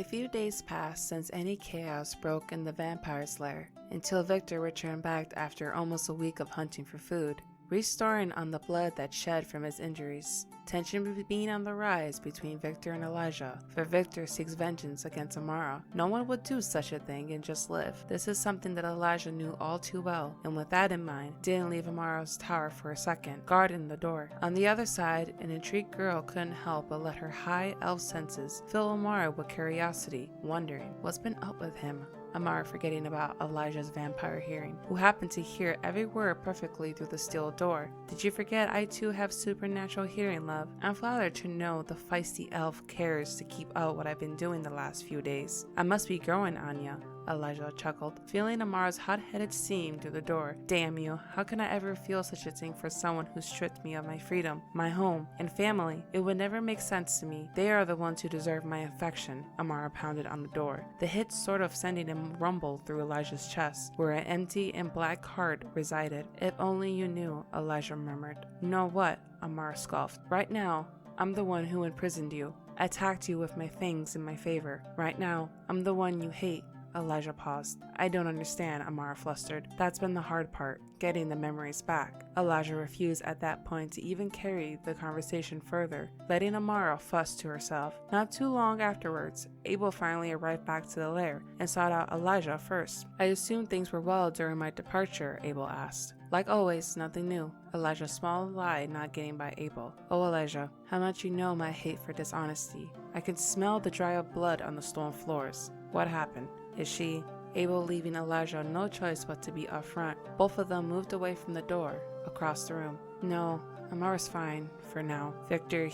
A few days passed since any chaos broke in the vampire's lair, until Victor returned back after almost a week of hunting for food, restoring on the blood that shed from his injuries. Tension being on the rise between Victor and Elijah, for Victor seeks vengeance against Amara. No one would do such a thing and just live. This is something that Elijah knew all too well, and with that in mind, didn't leave Amara's tower for a second, guarding the door. On the other side, an intrigued girl couldn't help but let her high elf senses fill Amara with curiosity, wondering what's been up with him. Amara forgetting about Elijah's vampire hearing, who happened to hear every word perfectly through the steel door. Did you forget I too have supernatural hearing, love? I'm flattered to know the feisty elf cares to keep out what I've been doing the last few days. I must be growing on ya. Elijah chuckled, feeling Amara's hot-headed seam through the door. Damn you, how can I ever feel such a thing for someone who stripped me of my freedom, my home, and family? It would never make sense to me. They are the ones who deserve my affection. Amara pounded on the door, the hit sort of sending him rumble through Elijah's chest, where an empty and black heart resided. If only you knew, Elijah murmured. Know what? Amara scoffed. Right now, I'm the one who imprisoned you, attacked you with my fangs in my favor. Right now, I'm the one you hate. Elijah paused. I don't understand, Amara flustered. That's been the hard part, getting the memories back. Elijah refused at that point to even carry the conversation further, letting Amara fuss to herself. Not too long afterwards, Abel finally arrived back to the lair and sought out Elijah first. I assumed things were well during my departure, Abel asked. Like always, nothing new. Elijah smiled, lie not getting by Abel. Oh, Elijah, how much you know my hate for dishonesty. I can smell the dry of blood on the stone floors. What happened? Is she? Abel leaving Elijah no choice but to be upfront. Both of them moved away from the door, across the room. No, Amara's fine, for now. Victor,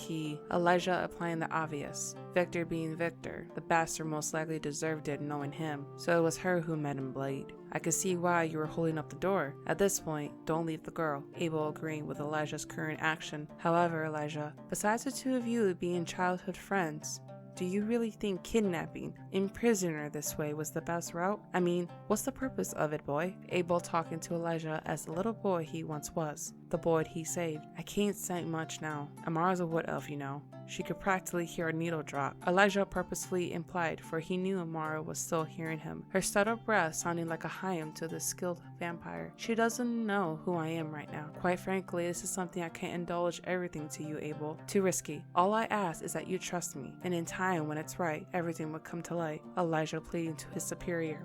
Elijah applying the obvious. Victor being Victor, the bastard most likely deserved it knowing him, so it was her who met him blade. I could see why you were holding up the door. At this point, don't leave the girl. Abel agreeing with Elijah's current action. However, Elijah, besides the two of you being childhood friends, do you really think kidnapping, imprisoning her this way was the best route? I mean, what's the purpose of it, boy? Abel talking to Elijah as the little boy he once was, the boy he saved. I can't say much now. Amara's a wood elf, you know. She could practically hear a needle drop. Elijah purposefully implied, for he knew Amara was still hearing him, her stuttered breath sounding like a hymn to the skilled vampire. She doesn't know who I am right now. Quite frankly, this is something I can't indulge everything to you, Abel. Too risky. All I ask is that you trust me, and in time, when it's right, everything would come to light. Elijah pleading to his superior.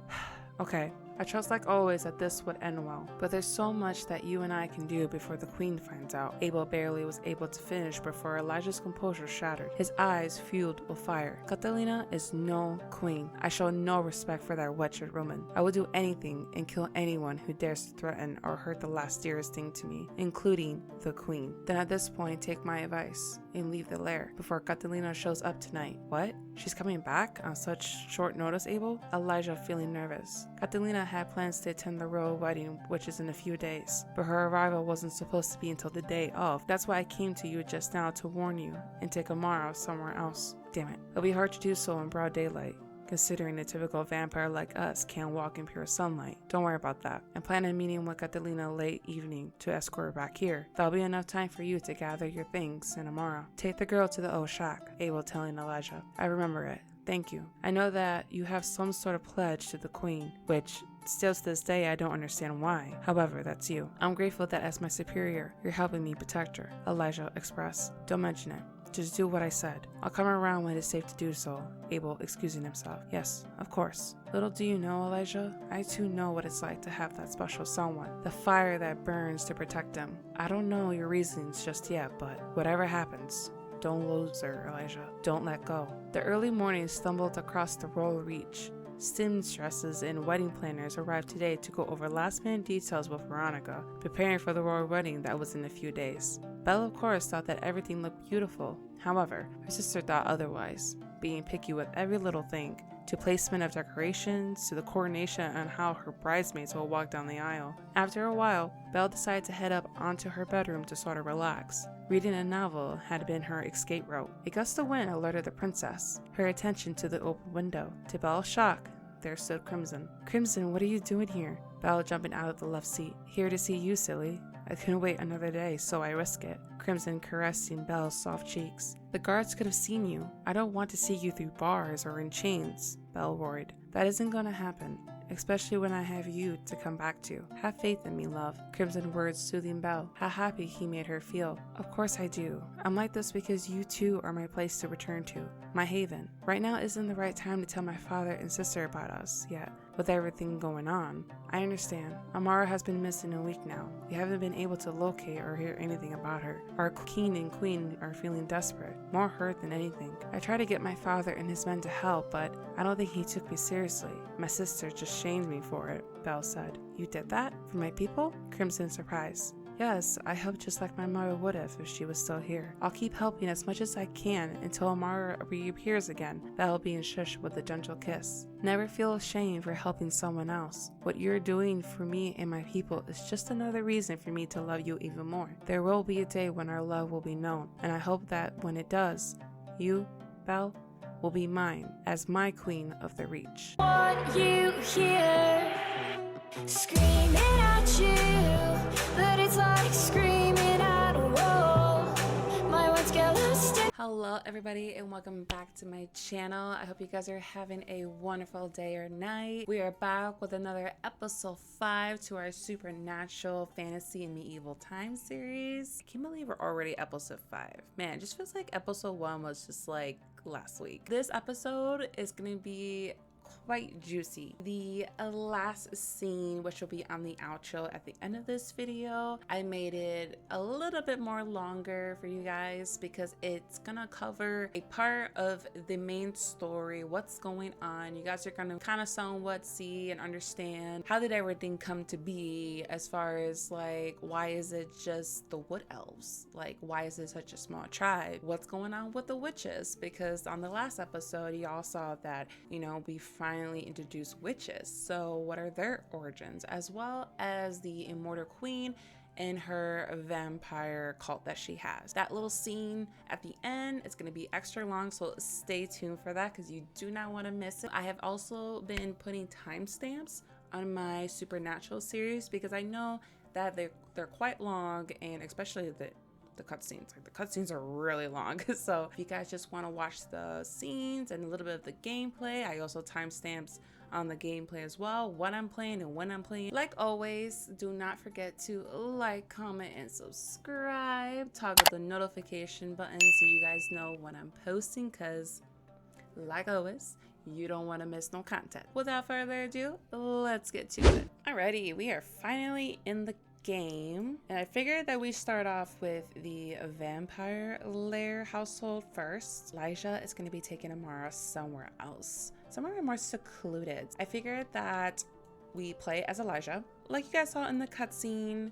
Okay, I trust like always that this would end well, but there's so much that you and I can do before the queen finds out. Abel barely was able to finish before Elijah's composure shattered, his eyes fueled with fire. Catalina is no queen. I show no respect for that wretched woman. I will do anything and kill anyone who dares to threaten or hurt the last dearest thing to me, including the queen. Then at this point, take my advice and leave the lair before Catalina shows up tonight. What? She's coming back on such short notice, Abel? Elijah feeling nervous. Catalina had plans to attend the royal wedding, which is in a few days, but her arrival wasn't supposed to be until the day of. That's why I came to you just now to warn you and take Amara somewhere else. Damn it. It'll be hard to do so in broad daylight, considering a typical vampire like us can't walk in pure sunlight. Don't worry about that. I'm planning a meeting with Catalina late evening to escort her back here. That'll be enough time for you to gather your things and Amara. Take the girl to the old shack, Abel telling Elijah. I remember it. Thank you. I know that you have some sort of pledge to the queen, which still to this day I don't understand why. However, that's you. I'm grateful that as my superior, you're helping me protect her, Elijah expressed. Don't mention it. Just do what I said. I'll come around when it's safe to do so, Abel excusing himself. Yes, of course. Little do you know, Elijah, I too know what it's like to have that special someone, the fire that burns to protect them. I don't know your reasons just yet, but whatever happens, don't lose her, Elijah. Don't let go. The early morning stumbled across the royal reach. Seamstresses and wedding planners arrived today to go over last-minute details with Veronica, preparing for the royal wedding that was in a few days. Belle, of course, thought that everything looked beautiful. However, her sister thought otherwise, being picky with every little thing, to placement of decorations, to the coordination on how her bridesmaids will walk down the aisle. After a while, Belle decided to head up onto her bedroom to sort of relax. Reading a novel had been her escape route. A gust of wind alerted the princess, her attention to the open window. To Belle's shock, there stood Crimson. Crimson, what are you doing here? Belle jumping out of the left seat. Here to see you, silly. I couldn't wait another day, so I risk it. Crimson caressing Belle's soft cheeks. The guards could have seen you. I don't want to see you through bars or in chains, Belle roared. That isn't gonna happen, especially when I have you to come back to. Have faith in me, love. Crimson words soothing Belle. How happy he made her feel. Of course I do. I'm like this because you too are my place to return to. My haven. Right now isn't the right time to tell my father and sister about us yet. With everything going on. I understand. Amara has been missing a week now. We haven't been able to locate or hear anything about her. Our king and queen are feeling desperate. More hurt than anything. I tried to get my father and his men to help, but I don't think he took me seriously. My sister just shamed me for it, Belle said. You did that? For my people? Crimson surprise. Yes, I helped just like my mother would have if she was still here. I'll keep helping as much as I can until Amara reappears again, Belle being shushed with a gentle kiss. Never feel ashamed for helping someone else. What you're doing for me and my people is just another reason for me to love you even more. There will be a day when our love will be known, and I hope that when it does, you, Belle, will be mine as my queen of the Reach. Want you here, screaming at you, but it's like screaming at a wall. My words get lost in. Hello everybody and welcome back to my channel. I hope you guys are having a wonderful day or night. We are back with another episode 5 to our supernatural fantasy and medieval time series. I can't believe we're already episode 5. Man, it just feels like episode 1 was just like last week. This episode is gonna be quite juicy. The last scene, which will be on the outro at the end of this video, I made it a little bit more longer for you guys because it's gonna cover a part of the main story, what's going on. You guys are gonna kind of somewhat see and understand how did everything come to be, as far as like why is it just the wood elves, like why is it such a small tribe, what's going on with the witches, because on the last episode y'all saw that, you know, we finally introduced witches. So what are their origins, as well as the Immortal Queen and her vampire cult that she has. That little scene at the end is going to be extra long, so stay tuned for that because you do not want to miss it. I have also been putting timestamps on my supernatural series because I know that they're quite long, and especially the cutscenes. Like, the cutscenes are really long. So if you guys just want to watch the scenes and a little bit of the gameplay, I also timestamps on the gameplay as well, what I'm playing and when I'm playing. Like always, do not forget to like, comment, and subscribe. Toggle the notification button so you guys know when I'm posting, because like always, you don't want to miss no content. Without further ado, let's get to it. Alrighty, we are finally in the game, and I figured that we start off with the vampire lair household first. Elijah is going to be taking Amara somewhere else, somewhere more secluded. I figured that we play as Elijah, like you guys saw in the cutscene.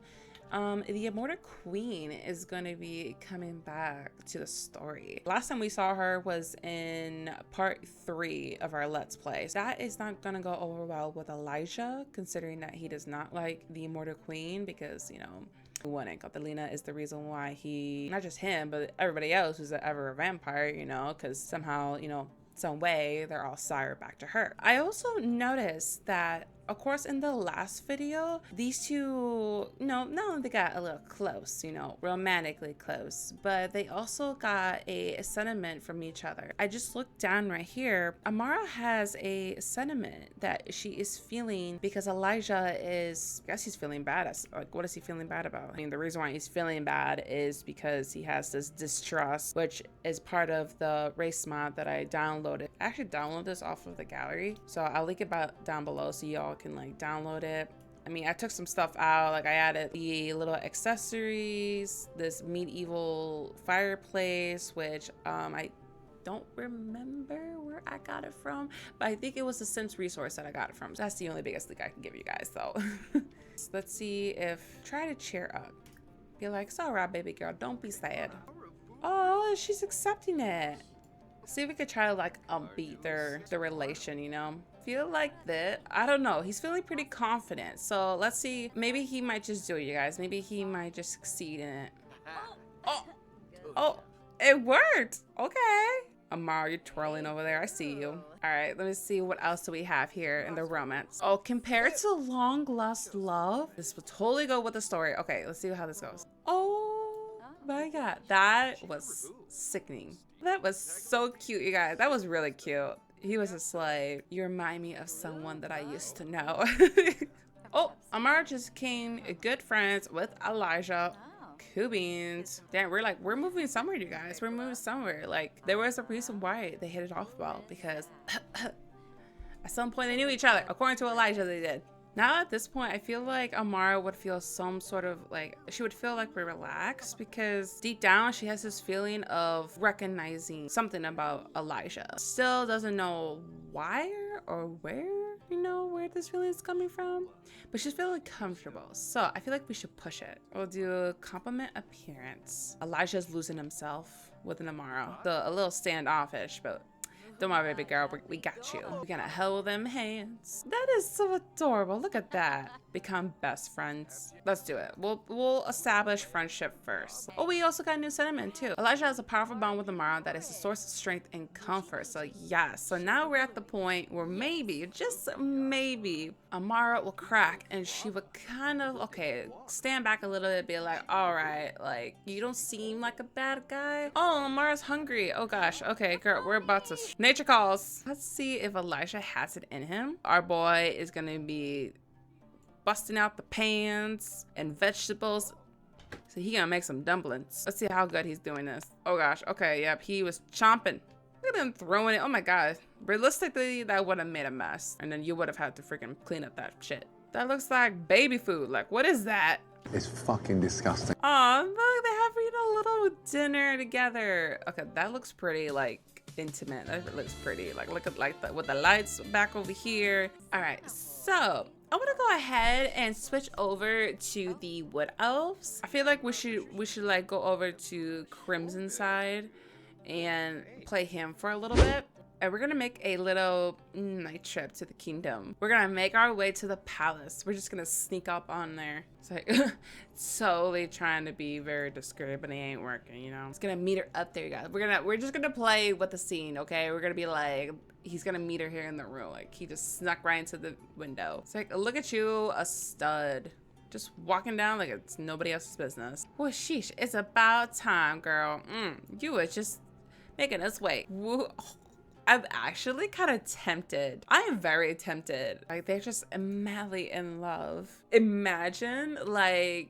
The Immortal Queen is going to be coming back to the story. Last time we saw her was in part 3 of our Let's Play. That is not going to go over well with Elijah, considering that he does not like the Immortal Queen, because, you know, one, Catalina is the reason why he, not just him, but everybody else who's ever a vampire, you know, because somehow, you know, some way they're all sired back to her. I also noticed that, of course, in the last video, these two, not only they got a little close, you know, romantically close, but they also got a sentiment from each other. I just looked down right here. Amara has a sentiment that she is feeling because Elijah is, I guess he's feeling bad. Like, what is he feeling bad about? I mean, the reason why he's feeling bad is because he has this distrust, which is part of the race mod that I downloaded. I actually downloaded this off of the gallery, so I'll link it down below so y'all can like download it. I mean, I took some stuff out, like I added the little accessories, this medieval fireplace, which I don't remember where I got it from, but I think it was a Sims resource that I got it from. So that's the only biggest thing I can give you guys, though. So let's see if, try to cheer up. Be like, it's all right, baby girl, don't be sad. Oh, she's accepting it. See if we could try to like upbeat their relation, you know? Feel like that. I don't know. He's feeling pretty confident. So let's see. Maybe he might just do it, you guys. Maybe he might just succeed in it. Oh, it worked. Okay. Amara, you're twirling over there. I see you. All right, let me see what else do we have here in the romance. Oh, compared to Long Lost Love, this will totally go with the story. Okay, let's see how this goes. Oh my God, that was sickening. That was so cute, you guys. That was really cute. He was just like, you remind me of someone that I used to know. Oh, Amara just became good friends with Elijah. Cool beans. Damn, we're moving somewhere, you guys. We're moving somewhere. Like, there was a reason why they hit it off well, because at some point they knew each other. According to Elijah, they did. Now at this point, I feel like Amara would feel some sort of like, she would feel like we're relaxed, because deep down she has this feeling of recognizing something about Elijah. Still doesn't know why or where, you know, where this feeling is coming from, but she's feeling comfortable. So I feel like we should push it. We'll do compliment appearance. Elijah's losing himself with an Amara. So a little standoffish, but don't worry, baby girl, we got you. We're gonna hold them hands. That is so adorable. Look at that. Become best friends. Let's do it. We'll establish friendship first. Oh, we also got a new sentiment too. Elijah has a powerful bond with Amara that is a source of strength and comfort. So yes. So now we're at the point where maybe, just maybe, Amara will crack and she would kind of, okay, stand back a little bit, be like, all right, like, you don't seem like a bad guy. Oh, Amara's hungry. Oh gosh. Okay, girl, we're about to nature calls. Let's see if Elijah has it in him. Our boy is gonna be busting out the pans and vegetables. So he gonna make some dumplings. Let's see how good he's doing this. Oh gosh, okay, yep, he was chomping. Look at him throwing it. Oh my god. Realistically, that would have made a mess. And then you would have had to freaking clean up that shit. That looks like baby food. Like, what is that? It's fucking disgusting. Oh, look, they have, you know, a little dinner together. Okay, that looks pretty, like, intimate. That looks pretty. Like, look at, like, with the lights back over here. All right, so I want to go ahead and switch over to the wood elves. I feel like we should like go over to Crimson side and play him for a little bit. And we're gonna make a little night trip to the kingdom. We're gonna make our way to the palace. We're just gonna sneak up on there. It's like totally trying to be very discreet, but it ain't working, you know. It's gonna meet her up there, you guys. We're just gonna play with the scene, okay? We're gonna be like, he's gonna meet her here in the room. Like, he just snuck right into the window. It's like, look at you, a stud. Just walking down like it's nobody else's business. Well, sheesh, it's about time, girl. You were just making us wait. Woo. I'm actually kind of tempted. I am very tempted. Like, they're just madly in love. Imagine, like,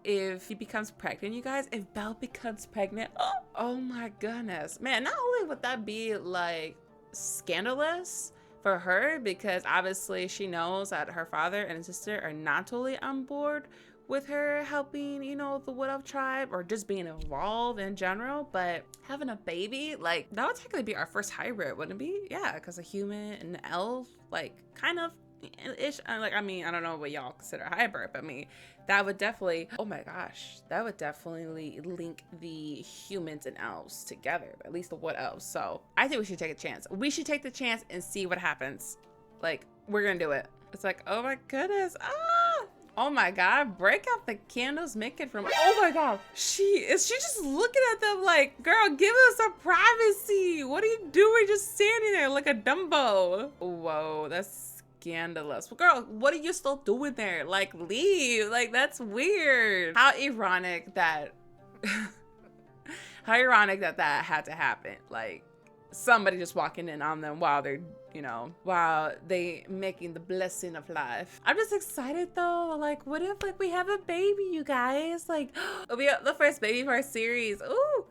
if he becomes pregnant, you guys. If Belle becomes pregnant, oh my goodness. Man, not only would that be, like, scandalous for her, because obviously she knows that her father and sister are not totally on board with her helping, you know, the Wood Elf tribe, or just being involved in general, but having a baby, like, that would technically be our first hybrid, wouldn't it be? Yeah, because a human and an elf, like, kind of ish. Like, I mean, I don't know what y'all consider a hybrid, but I mean, that would definitely, oh my gosh, that would definitely link the humans and elves together, at least the Wood Elves. So I think we should take a chance. We should take the chance and see what happens. Like, we're gonna do it. It's like, oh my goodness, oh my god, break out the candles, make it from, oh my god, she just looking at them like, girl, give us some privacy. What are you doing just standing there like a Dumbo? Whoa, that's scandalous. Girl, what are you still doing there? Like, leave. Like, that's weird. How ironic that how ironic that had to happen. Like, somebody just walking in on them while they're, you know, while they making the blessing of life. I'm just excited though. Like, what if, like, we have a baby, you guys? Like, it'll be the first baby for our series. Ooh,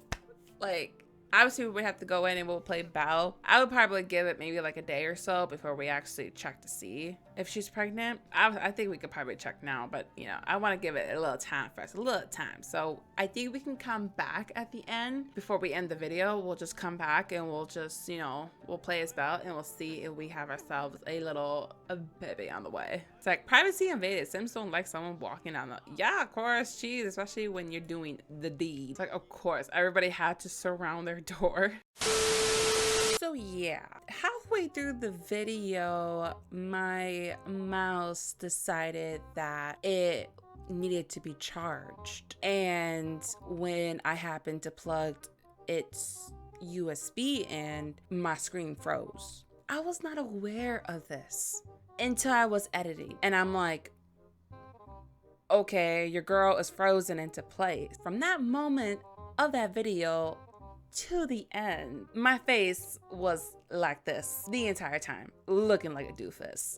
like, obviously we have to go in and we'll play Belle. I would probably give it maybe like a day or so before we actually check to see if she's pregnant. I think we could probably check now, but you know, I want to give it a little time first, a little time. So I think we can come back at the end before we end the video. We'll just come back and we'll just, you know, we'll play as Belle and we'll see if we have ourselves a little baby on the way. It's like privacy invaded. Sims don't like someone walking on the, yeah, of course, geez, especially when you're doing the deed. It's like, of course, everybody had to surround their door. So yeah, halfway through the video, my mouse decided that it needed to be charged. And when I happened to plug its USB in, my screen froze. I was not aware of this until I was editing. And I'm like, okay, your girl is frozen into place. From that moment of that video, to the end, my face was like this the entire time, looking like a doofus.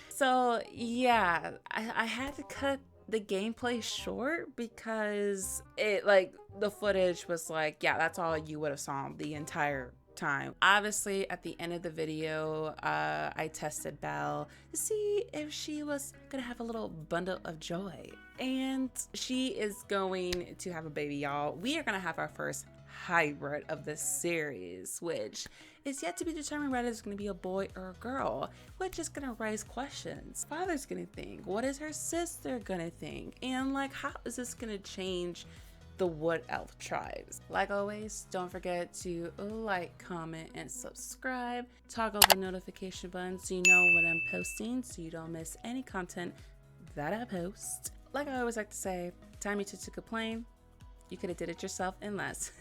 So yeah, I had to cut the gameplay short because it, like, the footage was like, yeah, that's all you would have saw the entire time. Obviously, at the end of the video, I tested Belle to see if she was gonna have a little bundle of joy, and she is going to have a baby, y'all. We are gonna have our first hybrid of this series, which is yet to be determined whether it's going to be a boy or a girl, which is going to raise questions. Father's going to think, what is her sister going to think, and like, how is this going to change the wood elf tribes? Like always, don't forget to like, comment, and subscribe. Toggle the notification button so you know when I'm posting, so you don't miss any content that I post. Like I always like to say, time you to complain, you could have did it yourself in less.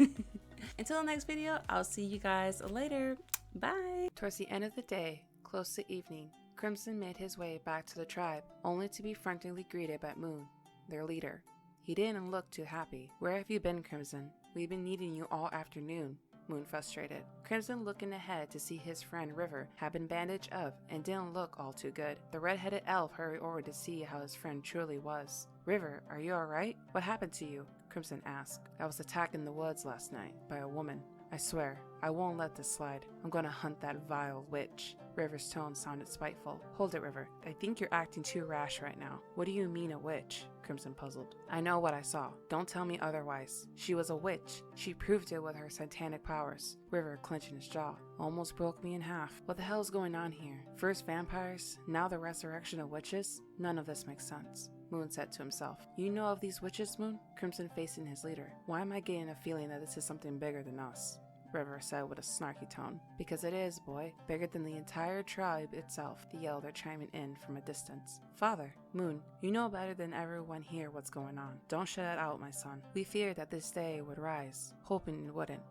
Until the next video, I'll see you guys later. Bye. Towards the end of the day, close to evening, Crimson made his way back to the tribe, only to be frontingly greeted by Moon, their leader. He didn't look too happy. Where have you been, Crimson? We've been needing you all afternoon. Moon frustrated. Crimson, looking ahead to see his friend River had been bandaged up and didn't look all too good. The red-headed elf hurried over to see how his friend truly was. River, are you alright? What happened to you? Crimson asked. I was attacked in the woods last night by a woman. I swear, I won't let this slide. I'm gonna hunt that vile witch. River's tone sounded spiteful. Hold it, River. I think you're acting too rash right now. What do you mean a witch? Crimson puzzled. I know what I saw. Don't tell me otherwise. She was a witch. She proved it with her satanic powers. River, clenching his jaw, almost broke me in half. What the hell is going on here? First vampires, now the resurrection of witches? None of this makes sense. Moon said to himself. You know of these witches, Moon? Crimson facing his leader. Why am I getting a feeling that this is something bigger than us? River said with a snarky tone. Because it is, boy. Bigger than the entire tribe itself, the elder chiming in from a distance. Father, Moon, you know better than everyone here what's going on. Don't shut it out, my son. We feared that this day would rise, hoping it wouldn't.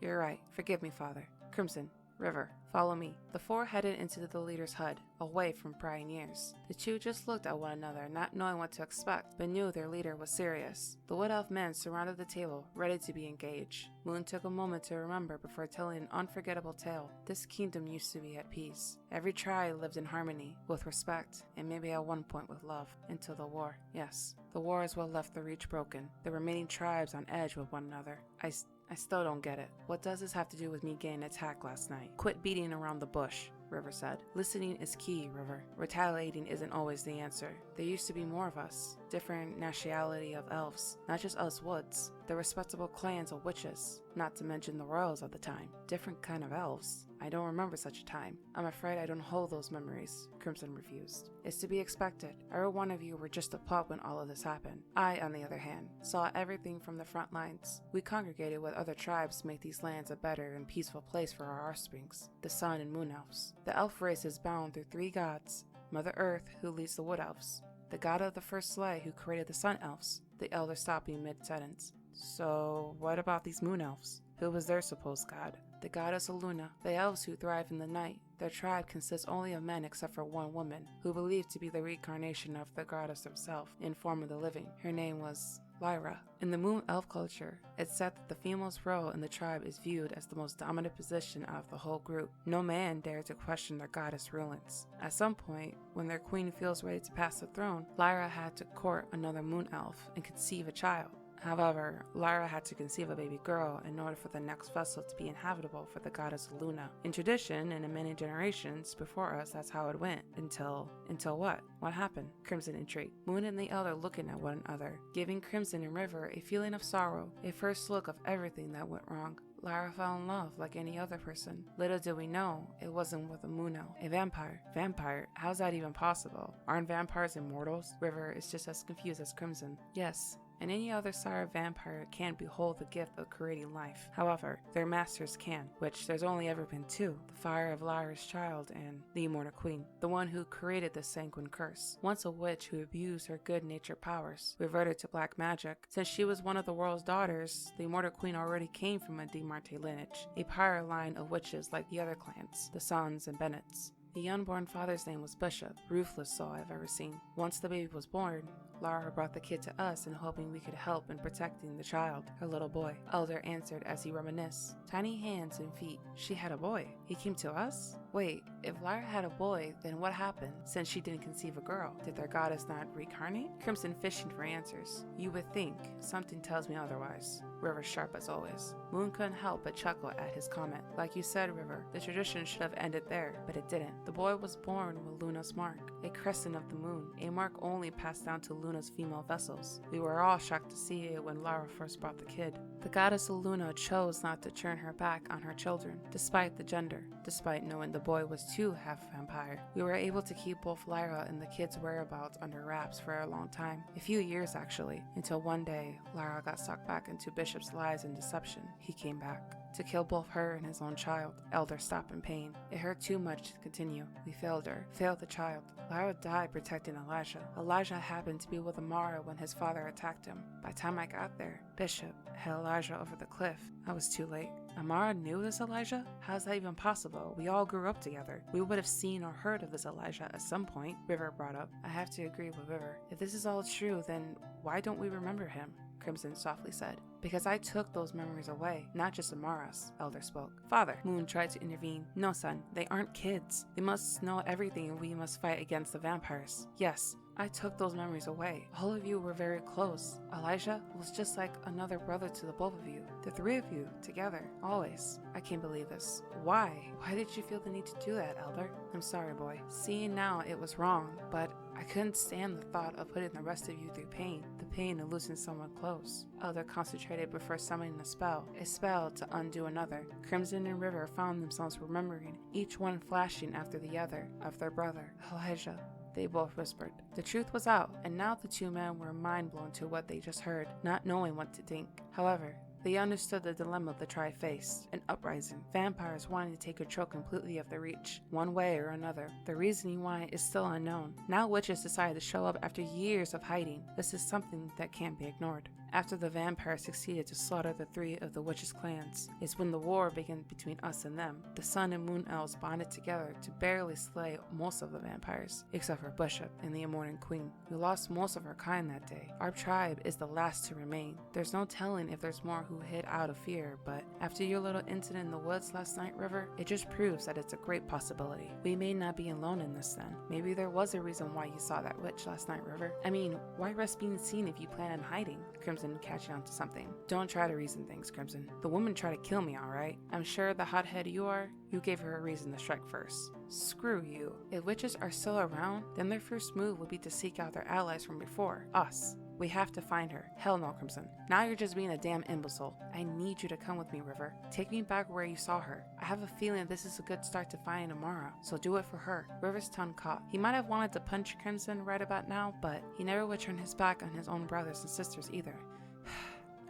You're right. Forgive me, Father. Crimson, River, follow me. The four headed into the leader's hut, away from prying ears. The two just looked at one another, not knowing what to expect, but knew their leader was serious. The wood elf men surrounded the table, ready to be engaged. Moon took a moment to remember before telling an unforgettable tale. This kingdom used to be at peace. Every tribe lived in harmony, with respect, and maybe at one point with love, until the war. Yes, the war is what left the reach broken, the remaining tribes on edge with one another. I still don't get it. What does this have to do with me getting attacked last night? Quit beating around the bush, River said. Listening is key, River. Retaliating isn't always the answer. There used to be more of us. Different nationality of elves. Not just us woods. The respectable clans of witches. Not to mention the royals of the time. Different kind of elves. I don't remember such a time. I'm afraid I don't hold those memories, Crimson refused. It's to be expected. Every one of you were just a pup when all of this happened. I, on the other hand, saw everything from the front lines. We congregated with other tribes to make these lands a better and peaceful place for our offsprings, the sun and moon elves. The elf race is bound through three gods. Mother Earth, who leads the wood elves. The god of the first sleigh, who created the sun elves. The elder stopping mid-sentence. So, what about these moon elves? Who was their supposed god? The goddess Luna, the elves who thrive in the night. Their tribe consists only of men except for one woman, who believed to be the reincarnation of the goddess herself in form of the living. Her name was Lyra. In the moon elf culture, it's said that the female's role in the tribe is viewed as the most dominant position out of the whole group. No man dares to question their goddess rulings. At some point, when their queen feels ready to pass the throne, Lyra had to court another moon elf and conceive a child. However, Lyra had to conceive a baby girl in order for the next vessel to be inhabitable for the goddess Luna. In tradition, and in many generations before us, that's how it went. Until what? What happened? Crimson intrigued. Moon and the elder looking at one another, giving Crimson and River a feeling of sorrow, a first look of everything that went wrong. Lyra fell in love like any other person. Little did we know, it wasn't with a moon elf. A vampire. Vampire? How's that even possible? Aren't vampires immortals? River is just as confused as Crimson. Yes. And any other sire vampire can't behold the gift of creating life. However, their masters can, which there's only ever been two, the fire of Lyra's child and the Immortal Queen, the one who created the sanguine curse. Once a witch who abused her good-natured powers, reverted to black magic. Since she was one of the world's daughters, the Immortal Queen already came from a Demarte lineage, a prior line of witches like the other clans, the Sons and Bennets. The unborn father's name was Bishop, ruthless soul I've ever seen. Once the baby was born, Lara brought the kid to us in hoping we could help in protecting the child, her little boy. Elder answered as he reminisced. Tiny hands and feet. She had a boy. He came to us? Wait, if Lara had a boy, then what happened since she didn't conceive a girl? Did their goddess not reincarnate? Crimson fishing for answers. You would think. Something tells me otherwise. River sharp as always. Moon couldn't help but chuckle at his comment. Like you said, River, the tradition should have ended there, but it didn't. The boy was born with Luna's mark, a crescent of the moon, a mark only passed down to Luna's female vessels. We were all shocked to see it when Lara first brought the kid. The goddess Luna chose not to turn her back on her children, despite the gender, despite knowing the boy was too half vampire. We were able to keep both Lara and the kid's whereabouts under wraps for a long time, a few years actually, until one day Lara got sucked back into Bishop's lies and deception. He came back to kill both her and his own child. Elder stopped in pain. It hurt too much to continue. We failed her, failed the child. Lara died protecting Elijah. Elijah happened to be with Amara when his father attacked him. By the time I got there, Bishop had Elijah over the cliff. I was too late. Amara knew this Elijah? How's that even possible? We all grew up together. We would have seen or heard of this Elijah at some point, River brought up. I have to agree with River. If this is all true, then why don't we remember him? Crimson softly said. Because I took those memories away, not just Amara's, Elder spoke. Father, Moon tried to intervene. No, son, they aren't kids. They must know everything and we must fight against the vampires. Yes, I took those memories away. All of you were very close. Elijah was just like another brother to the both of you. The three of you, together, always. I can't believe this. Why? Why did you feel the need to do that, Elder? I'm sorry, boy. Seeing now it was wrong, but I couldn't stand the thought of putting the rest of you through pain. The pain of losing someone close. Elder concentrated before summoning a spell to undo another. Crimson and River found themselves remembering, each one flashing after the other, of their brother, Elijah. They both whispered. The truth was out, and now the two men were mind-blown to what they just heard, not knowing what to think. However, they understood the dilemma the tribe faced, an uprising, vampires wanting to take control completely of their reach, one way or another. The reasoning why is still unknown. Now witches decided to show up after years of hiding. This is something that can't be ignored. After the vampires succeeded to slaughter the three of the witches' clans, is when the war began between us and them. The sun and moon elves bonded together to barely slay most of the vampires, except for Bishop and the Immortal Queen. We lost most of our kind that day. Our tribe is the last to remain. There's no telling if there's more who hid out of fear, but after your little incident in the woods last night, River, it just proves that it's a great possibility. We may not be alone in this then. Maybe there was a reason why you saw that witch last night, River. I mean, why risk being seen if you plan on hiding? Crimson catching on to something. Don't try to reason things, Crimson. The woman tried to kill me, alright? I'm sure the hothead you are, you gave her a reason to strike first. Screw you. If witches are still around, then their first move would be to seek out their allies from before, us. We have to find her. Hell no, Crimson. Now you're just being a damn imbecile. I need you to come with me, River. Take me back where you saw her. I have a feeling this is a good start to finding Amara, so do it for her. River's tongue caught. He might have wanted to punch Crimson right about now, but he never would turn his back on his own brothers and sisters either.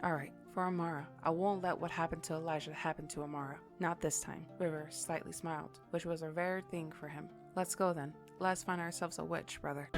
Alright, for Amara, I won't let what happened to Elijah happen to Amara. Not this time. River slightly smiled, which was a rare thing for him. Let's go then. Let's find ourselves a witch, brother.